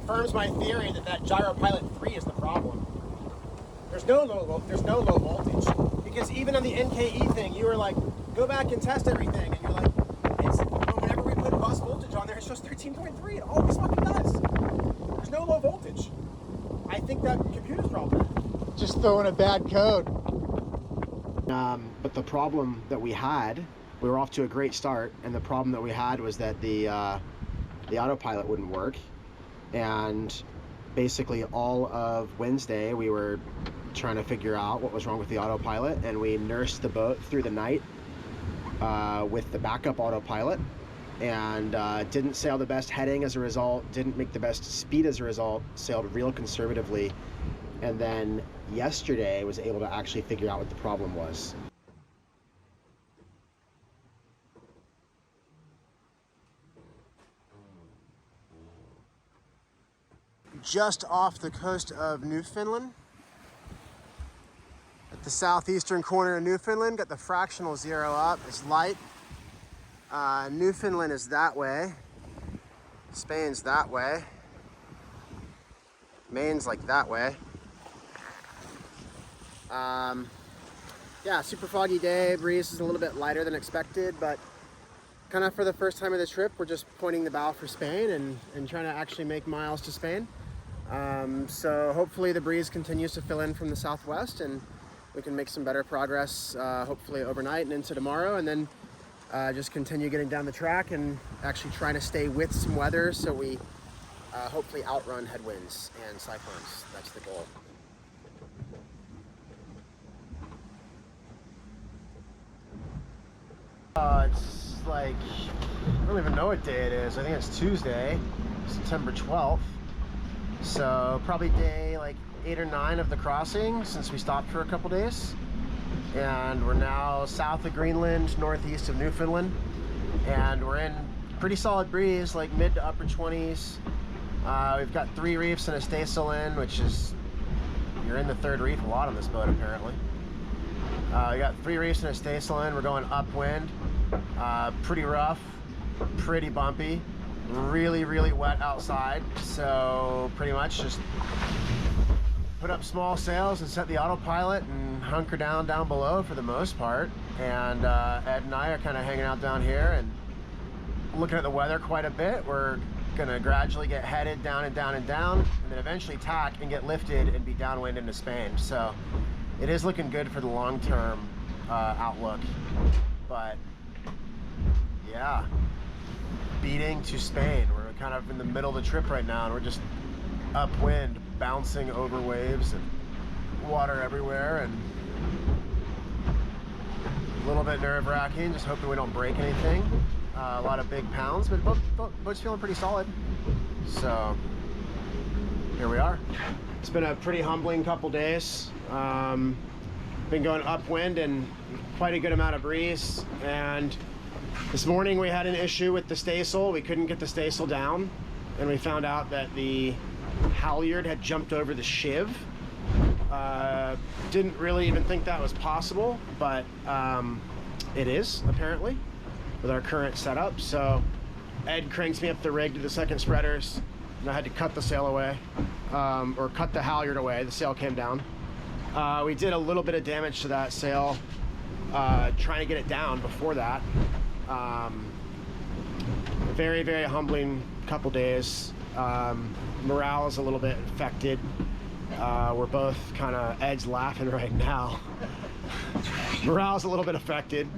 confirms my theory that Gyropilot 3 is the problem. There's no low voltage, because even on the NKE thing, you were like, go back and test everything, and you're like, whenever we put bus voltage on there, it shows 13.3. It always fucking does. There's no low voltage. I think that computer's problem. Just throwing a bad code. But the problem that we had, we were off to a great start, and the problem that we had was that the autopilot wouldn't work, and basically all of Wednesday we were trying to figure out what was wrong with the autopilot, and we nursed the boat through the night with the backup autopilot, and didn't sail the best heading as a result, didn't make the best speed as a result, sailed real conservatively, and then yesterday was able to actually figure out what the problem was. Just off the coast of Newfoundland, at the southeastern corner of Newfoundland, got the fractional 0 up, it's light. Newfoundland is that way, Spain's that way, Maine's like that way. Yeah, super foggy day, breeze is a little bit lighter than expected, but kind of for the first time of the trip, we're just pointing the bow for Spain and trying to actually make miles to Spain. So hopefully the breeze continues to fill in from the southwest, and we can make some better progress, hopefully overnight and into tomorrow, and then just continue getting down the track and actually trying to stay with some weather so we hopefully outrun headwinds and cyclones. That's the goal. It's like, I don't even know what day it is. I think it's Tuesday, September 12th. So probably day like 8 or 9 of the crossing since we stopped for a couple days. And we're now south of Greenland, northeast of Newfoundland. And we're in pretty solid breeze, like mid to upper 20s. We've got 3 reefs and a staysail in, which is, you're in the 3rd reef a lot on this boat apparently. We got 3 reefs and a staysail in. We're going upwind. Pretty rough, pretty bumpy, really wet outside, so pretty much just put up small sails and set the autopilot and hunker down below for the most part. And Ed and I are kind of hanging out down here and looking at the weather quite a bit. We're gonna gradually get headed down and down and down, and then eventually tack and get lifted and be downwind into Spain. So it is looking good for the long-term outlook, but yeah, beating to Spain. We're kind of in the middle of the trip right now, and we're just upwind, bouncing over waves and water everywhere, and a little bit nerve-wracking, just hoping we don't break anything. A lot of big pounds, but boat's feeling pretty solid. So here we are. It's been a pretty humbling couple days. Been going upwind and quite a good amount of breeze, and this morning we had an issue with the staysail. We couldn't get the staysail down, and we found out that the halyard had jumped over the shiv. Didn't really even think that was possible, but it is apparently with our current setup. So Ed cranks me up the rig to the second spreaders, and I had to cut the sail away, or cut the halyard away. The sail came down. We did a little bit of damage to that sail trying to get it down before that. Very humbling couple days. Morale is a little bit affected. We're both kind of, Ed's laughing right now. Morale's a little bit affected.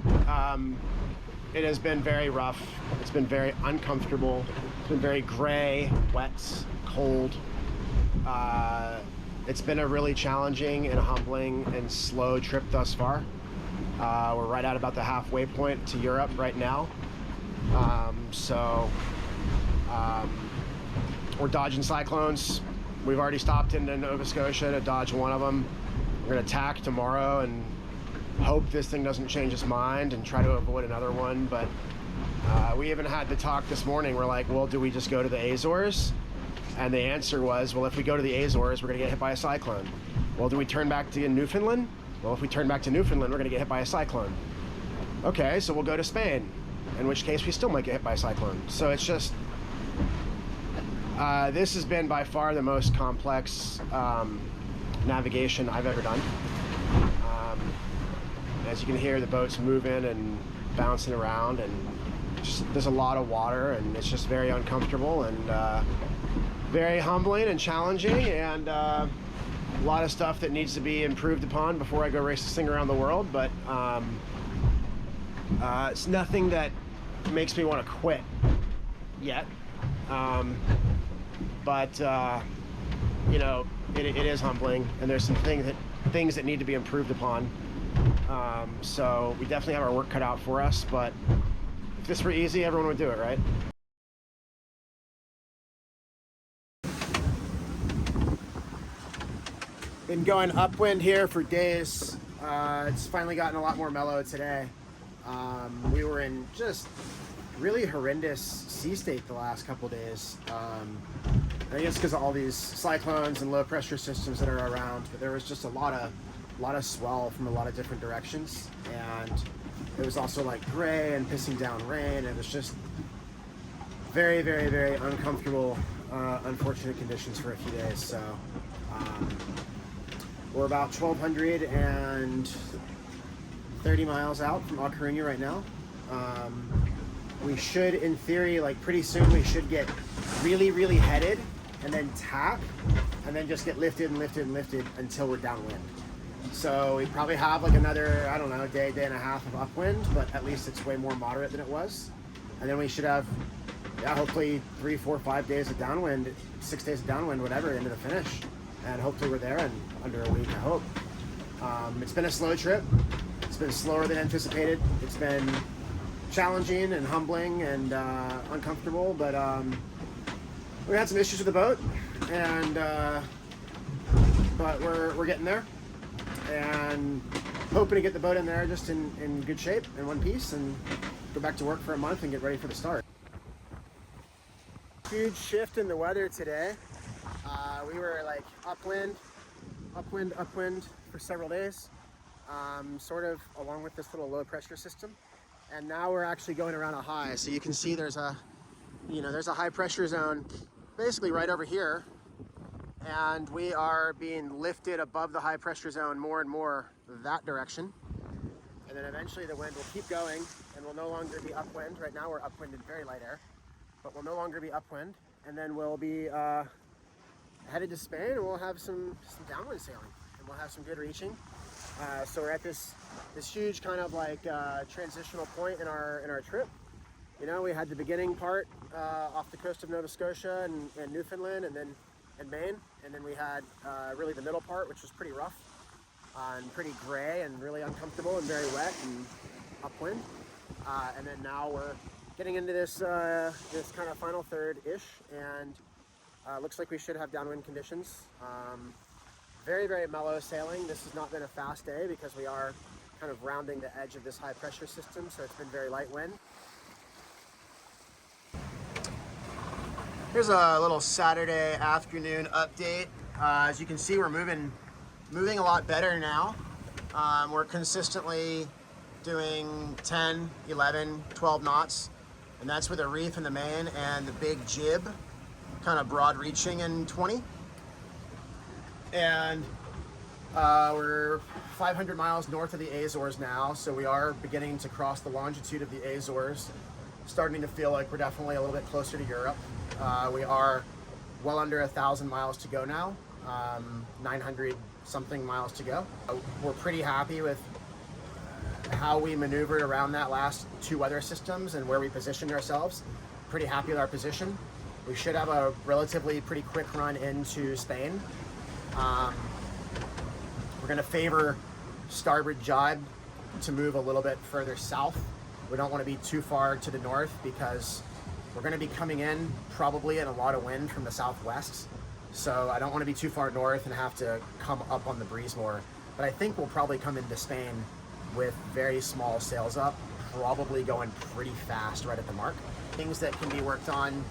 It has been very rough. It's been very uncomfortable. It's been very gray, wet, cold. It's been a really challenging and humbling and slow trip thus far. We're right at about the halfway point to Europe right now. We're dodging cyclones. We've already stopped into Nova Scotia to dodge one of them. We're gonna tack tomorrow and hope this thing doesn't change its mind and try to avoid another one. But we even had the talk this morning. We're like, well, do we just go to the Azores? And the answer was, well, if we go to the Azores, we're gonna get hit by a cyclone. Well, do we turn back to Newfoundland? Well, if we turn back to Newfoundland, we're gonna get hit by a cyclone. Okay, so we'll go to Spain, in which case we still might get hit by a cyclone. So it's just, This has been by far the most complex navigation I've ever done. As you can hear, the boat's moving and bouncing around, and there's a lot of water, and it's just very uncomfortable and very humbling and challenging, and a lot of stuff that needs to be improved upon before I go race this thing around the world. But it's nothing that makes me want to quit yet. But you know, it is humbling, and there's some things that need to be improved upon. So we definitely have our work cut out for us, but if this were easy, everyone would do it, right? Been going upwind here for days. It's finally gotten a lot more mellow today. We were in just really horrendous sea state the last couple days. I guess because of all these cyclones and low pressure systems that are around, but there was just a lot of swell from a lot of different directions, and it was also like gray and pissing down rain. It was just very, very, very uncomfortable, unfortunate conditions for a few days. So we're about 1,230 miles out from A Coruña right now. We should, in theory, like pretty soon, we should get really, really headed and then tap and then just get lifted and lifted and lifted until we're downwind. So we probably have like another, I don't know, day and a half of upwind, but at least it's way more moderate than it was. And then we should have, yeah, hopefully 3, 4, 5 days of downwind, 6 days of downwind, whatever, into the finish. And hopefully we're there in under a week, I hope. It's been a slow trip. It's been slower than anticipated. It's been challenging and humbling and uncomfortable, but we had some issues with the boat, and but we're getting there, and hoping to get the boat in there just in good shape, in one piece, and go back to work for a month and get ready for the start. Huge shift in the weather today. We were like upwind for several days, sort of along with this little low pressure system. And now we're actually going around a high. So you can see there's a high pressure zone basically right over here. And we are being lifted above the high pressure zone more and more that direction. And then eventually the wind will keep going and will no longer be upwind. Right now we're upwind in very light air, but we'll no longer be upwind. And then we'll be headed to Spain, and we'll have some downwind sailing, and we'll have some good reaching. So we're at this huge kind of like transitional point in our trip. You know, we had the beginning part off the coast of Nova Scotia and Newfoundland, and Maine, and then we had really the middle part, which was pretty rough and pretty gray and really uncomfortable and very wet and upwind. And then now we're getting into this kind of final third-ish, and looks like we should have downwind conditions. Very, very mellow sailing. This has not been a fast day because we are kind of rounding the edge of this high pressure system, so it's been very light wind. Here's a little Saturday afternoon update. As you can see, we're moving a lot better now. We're consistently doing 10, 11, 12 knots, and that's with a reef in the main and the big jib kind of broad reaching in 20. And we're 500 miles north of the Azores now, so we are beginning to cross the longitude of the Azores, starting to feel like we're definitely a little bit closer to Europe. We are well under 1,000 miles to go now, 900 something miles to go. We're pretty happy with how we maneuvered around that last 2 weather systems and where we positioned ourselves. Pretty happy with our position. We should have a relatively pretty quick run into Spain. We're going to favor starboard jibe to move a little bit further south. We don't want to be too far to the north because we're going to be coming in probably in a lot of wind from the southwest. So I don't want to be too far north and have to come up on the breeze more. But I think we'll probably come into Spain with very small sails up, probably going pretty fast right at the mark. Things that can be worked on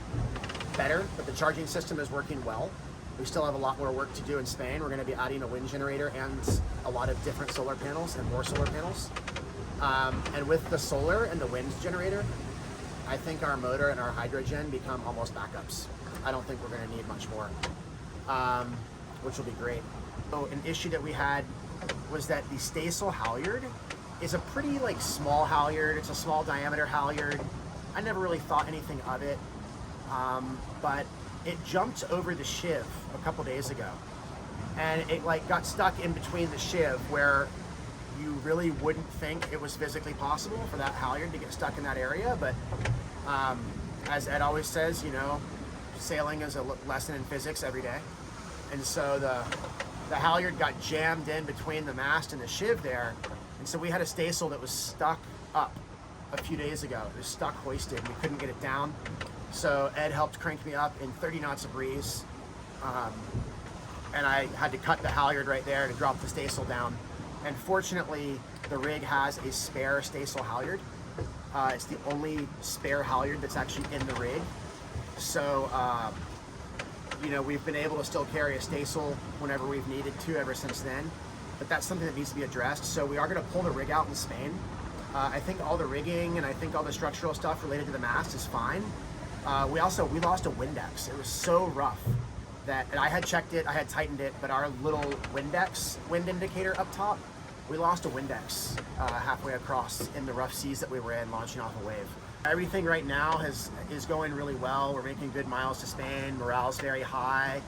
better, but the charging system is working well. We still have a lot more work to do in Spain. We're going to be adding a wind generator and a lot of different solar panels and more solar panels. And with the solar and the wind generator, I think our motor and our hydrogen become almost backups. I don't think we're going to need much more, which will be great. So an issue that we had was that the staysail halyard is a pretty like small halyard. It's a small diameter halyard. I never really thought anything of it, but it jumped over the shiv a couple days ago, and it like got stuck in between the shiv where you really wouldn't think it was physically possible for that halyard to get stuck in that area. But as Ed always says, you know, sailing is a lesson in physics every day. And so the halyard got jammed in between the mast and the shiv there. And so we had a staysail that was stuck up a few days ago. It was stuck hoisted. We couldn't get it down. So Ed helped crank me up in 30 knots of breeze. And I had to cut the halyard right there to drop the staysail down. And fortunately, the rig has a spare staysail halyard. It's the only spare halyard that's actually in the rig. So, you know, we've been able to still carry a staysail whenever we've needed to ever since then. But that's something that needs to be addressed. So we are going to pull the rig out in Spain. I think all the rigging and I think all the structural stuff related to the mast is fine. We lost a Windex. It was so rough that, and I had checked it, I had tightened it, but our little Windex, wind indicator up top, we lost a Windex halfway across in the rough seas that we were in, launching off a wave. Everything right now is going really well. We're making good miles to Spain. Morale's very high.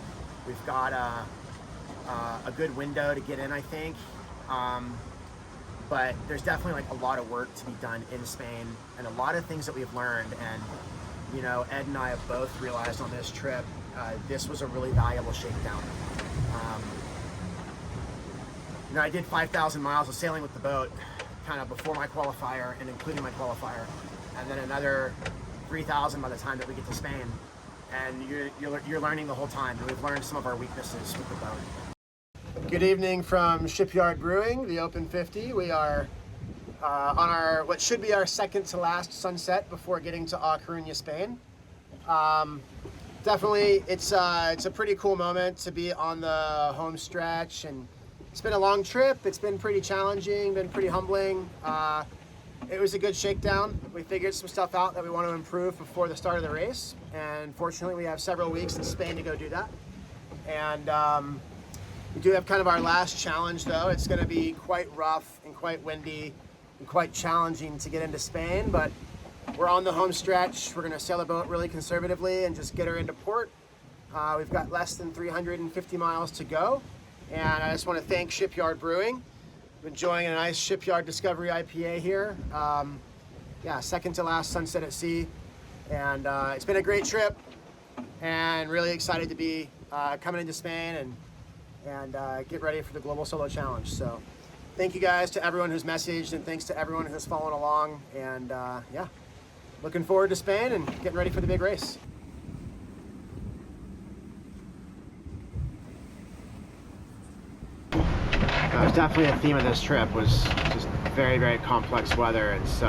We've got a good window to get in, I think. But there's definitely like a lot of work to be done in Spain and a lot of things that we've learned. And you know, Ed and I have both realized on this trip, this was a really valuable shakedown. You know, I did 5,000 miles of sailing with the boat kind of before my qualifier and including my qualifier, and then another 3,000 by the time that we get to Spain. And you're learning the whole time. And we've learned some of our weaknesses with the boat. Good evening from Shipyard Brewing, the Open 50. We are on our what should be our second to last sunset before getting to A Coruña, Spain. Definitely, it's a pretty cool moment to be on the home stretch, and it's been a long trip. It's been pretty challenging, been pretty humbling. It was a good shakedown. We figured some stuff out that we want to improve before the start of the race, and fortunately we have several weeks in Spain to go do that. And we do have kind of our last challenge though. It's going to be quite rough and quite windy and quite challenging to get into Spain, but we're on the home stretch. We're going to sail the boat really conservatively and just get her into port. We've got less than 350 miles to go, and I just want to thank Shipyard Brewing. I'm enjoying a nice Shipyard Discovery IPA here. Yeah, second to last sunset at sea, and it's been a great trip and really excited to be coming into Spain and get ready for the Global Solo Challenge. So thank you guys to everyone who's messaged, and thanks to everyone who's followed along, and yeah, looking forward to Spain and getting ready for the big race. Definitely a theme of this trip was just very, very complex weather, and so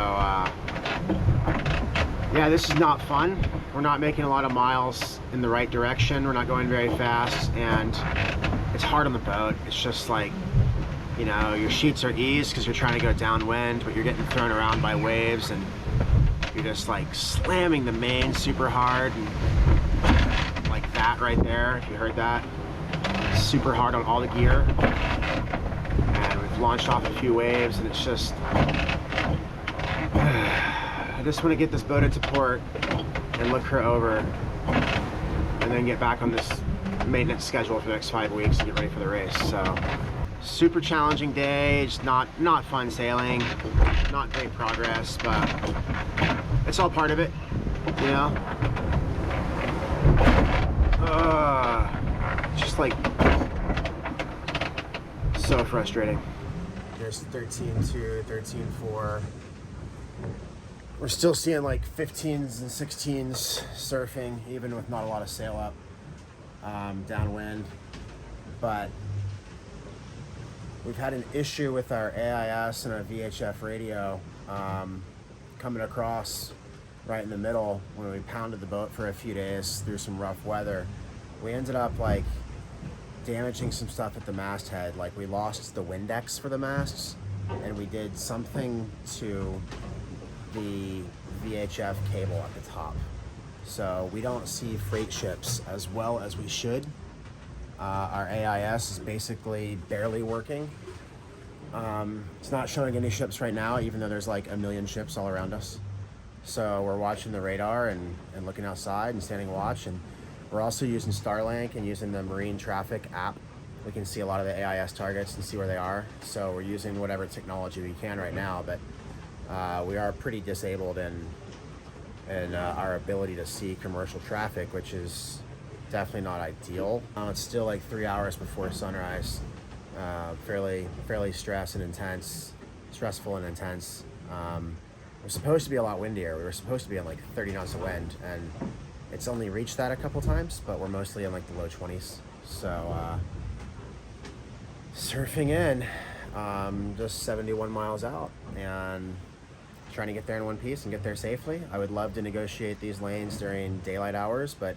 yeah, this is not fun. We're not making a lot of miles in the right direction. We're not going very fast, and it's hard on the boat. It's just like, you know, your sheets are eased because you're trying to go downwind, but you're getting thrown around by waves, and you're just like slamming the main super hard, and like that right there, if you heard that, super hard on all the gear. And we've launched off a few waves, and it's just I just want to get this boat into port and look her over, and then get back on this maintenance schedule for the next 5 weeks and get ready for the race. So super challenging day, just not fun sailing, not great progress, but it's all part of it, you know. Just like so frustrating. There's 13.2, 13.4. We're still seeing like 15s and 16s surfing, even with not a lot of sail up downwind. But we've had an issue with our AIS and our VHF radio coming across right in the middle when we pounded the boat for a few days through some rough weather. We ended up like damaging some stuff at the masthead. Like we lost the Windex for the masts, and we did something to the VHF cable at the top. So we don't see freight ships as well as we should. Our AIS is basically barely working. It's not showing any ships right now, even though there's like a million ships all around us. So we're watching the radar and looking outside and standing watch. And we're also using Starlink and using the marine traffic app. We can see a lot of the AIS targets and see where they are. So we're using whatever technology we can right now, but we are pretty disabled in our ability to see commercial traffic, which is definitely not ideal. It's still like 3 hours before sunrise. Fairly stressful and intense. We're supposed to be a lot windier. We were supposed to be in like 30 knots of wind, and it's only reached that a couple times, but we're mostly in like the low 20s. So surfing in, just 71 miles out and trying to get there in one piece and get there safely. I would love to negotiate these lanes during daylight hours, but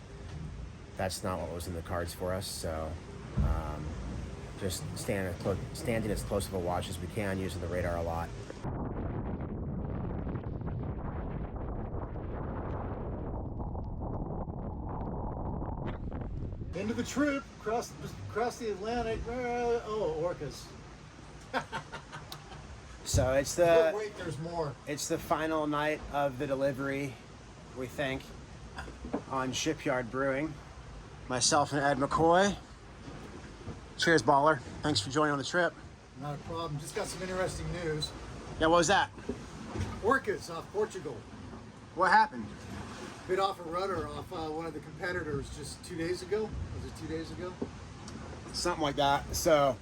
that's not what was in the cards for us. So just standing as close of a watch as we can, using the radar a lot. End of the trip, across the Atlantic. Oh, orcas. So it's But wait, there's more. It's the final night of the delivery, we think, on Shipyard Brewing. Myself and Ed McCoy. Cheers, baller. Thanks for joining on the trip. Not a problem. Just got some interesting news. Yeah, what was that? Orcas off Portugal. What happened? Bit off a rudder off one of the competitors just 2 days ago. Was it 2 days ago? Something like that. So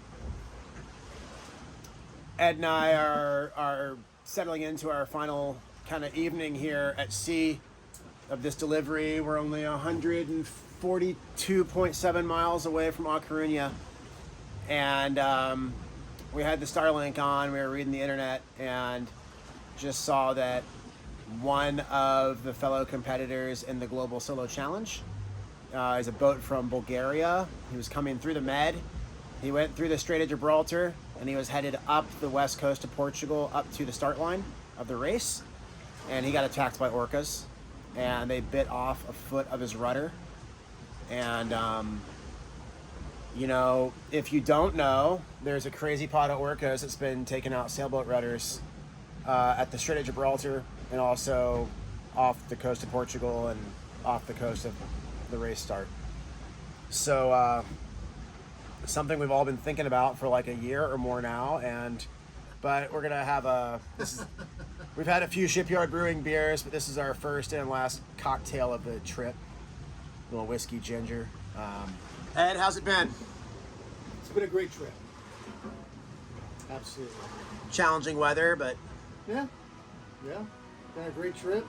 Ed and I are settling into our final kind of evening here at sea of this delivery. We're only 142.7 miles away from A Coruña, and we had the Starlink on. We were reading the internet and just saw that one of the fellow competitors in the Global Solo Challenge is a boat from Bulgaria. He was coming through the Med. He went through the Strait of Gibraltar, and he was headed up the west coast of Portugal up to the start line of the race, and he got attacked by orcas, and they bit off a foot of his rudder. And you know, if you don't know, there's a crazy pod of orcas that's been taking out sailboat rudders at the Strait of Gibraltar, and also off the coast of Portugal and off the coast of the race start. So something we've all been thinking about for like a year or more now, but we're gonna have we've had a few Shipyard Brewing beers, but this is our first and last cocktail of the trip. A little whiskey ginger. Ed, how's it been? It's been a great trip. Absolutely. Challenging weather, but Yeah. Been a great trip.